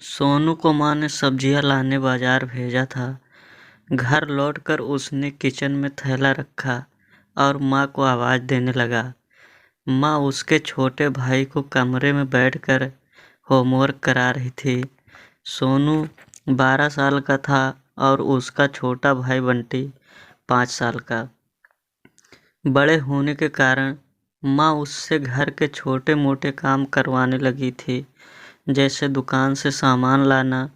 सोनू को माँ ने सब्जियां लाने बाजार भेजा था। घर लौटकर उसने किचन में थैला रखा और माँ को आवाज़ देने लगा। माँ उसके छोटे भाई को कमरे में बैठकर होमवर्क करा रही थी। सोनू 12 साल का था और उसका छोटा भाई बंटी 5 साल का। बड़े होने के कारण माँ उससे घर के छोटे मोटे काम करवाने लगी थी, जैसे दुकान से सामान लाना,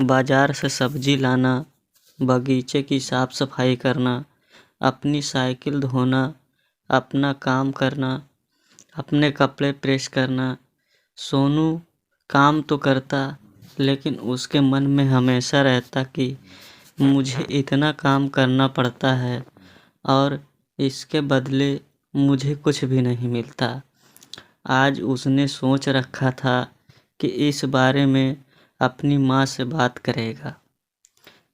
बाजार से सब्जी लाना, बगीचे की साफ सफाई करना, अपनी साइकिल धोना, अपना काम करना, अपने कपड़े प्रेस करना। सोनू काम तो करता, लेकिन उसके मन में हमेशा रहता कि मुझे इतना काम करना पड़ता है और इसके बदले मुझे कुछ भी नहीं मिलता। आज उसने सोच रखा था कि इस बारे में अपनी माँ से बात करेगा,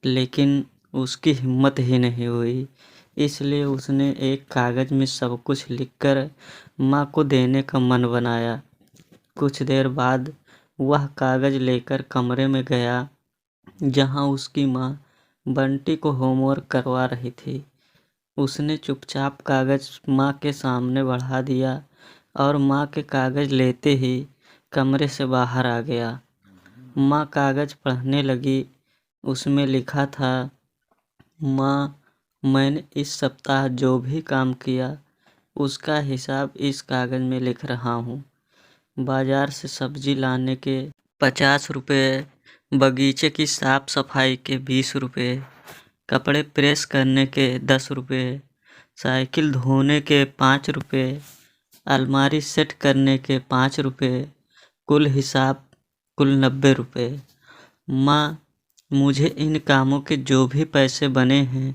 लेकिन उसकी हिम्मत ही नहीं हुई। इसलिए उसने एक कागज़ में सब कुछ लिखकर माँ को देने का मन बनाया। कुछ देर बाद वह कागज़ लेकर कमरे में गया जहाँ उसकी माँ बंटी को होमवर्क करवा रही थी। उसने चुपचाप कागज़ माँ के सामने बढ़ा दिया और माँ के कागज़ लेते ही कमरे से बाहर आ गया। माँ कागज़ पढ़ने लगी। उसमें लिखा था, माँ, मैंने इस सप्ताह जो भी काम किया उसका हिसाब इस कागज़ में लिख रहा हूँ। बाजार से सब्जी लाने के 50 रुपये, बगीचे की साफ सफाई के 20 रुपये, कपड़े प्रेस करने के 10 रुपये, साइकिल धोने के 5 रुपये, अलमारी सेट करने के 5 रुपये, कुल हिसाब कुल 90 रुपये। माँ, मुझे इन कामों के जो भी पैसे बने हैं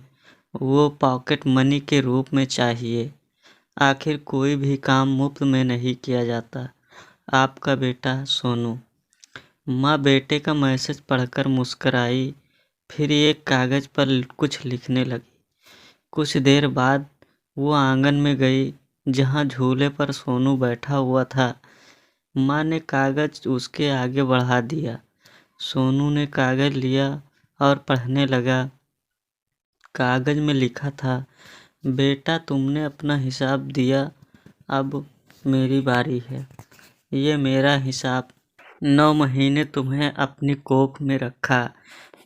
वो पॉकेट मनी के रूप में चाहिए। आखिर कोई भी काम मुफ्त में नहीं किया जाता। आपका बेटा सोनू। माँ बेटे का मैसेज पढ़कर मुस्कराई, फिर एक कागज़ पर कुछ लिखने लगी। कुछ देर बाद वो आंगन में गई जहाँ झूले पर सोनू बैठा हुआ था। माँ ने कागज़ उसके आगे बढ़ा दिया। सोनू ने कागज़ लिया और पढ़ने लगा। कागज़ में लिखा था, बेटा तुमने अपना हिसाब दिया, अब मेरी बारी है। ये मेरा हिसाब। 9 महीने तुम्हें अपनी कोख में रखा,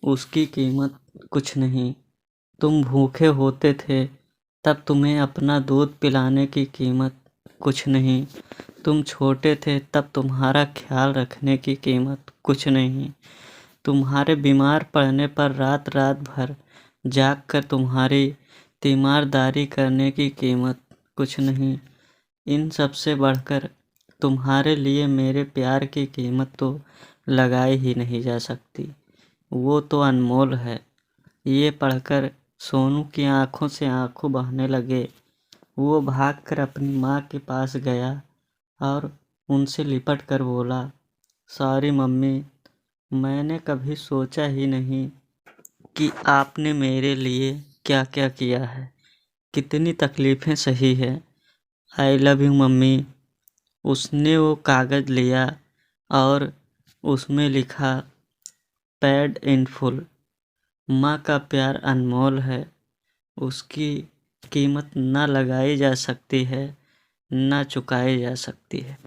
उसकी कीमत कुछ नहीं। तुम भूखे होते थे तब तुम्हें अपना दूध पिलाने की कीमत कुछ नहीं। तुम छोटे थे तब तुम्हारा ख्याल रखने की कीमत कुछ नहीं। तुम्हारे बीमार पड़ने पर रात रात भर जाग कर तुम्हारी तीमारदारी करने की कीमत कुछ नहीं। इन सब से बढ़कर तुम्हारे लिए मेरे प्यार की कीमत तो लगाई ही नहीं जा सकती। वो तो अनमोल है। ये पढ़कर सोनू की आंखों से आंसू बहने लगे। वो भागकर अपनी माँ के पास गया और उनसे लिपट कर बोला, सॉरी मम्मी, मैंने कभी सोचा ही नहीं कि आपने मेरे लिए क्या क्या किया है, कितनी तकलीफ़ें सही है। I love you mummy. उसने वो कागज़ लिया और उसमें लिखा, पेड इन फुल। माँ का प्यार अनमोल है। उसकी कीमत ना लगाई जा सकती है, ना चुकाई जा सकती है।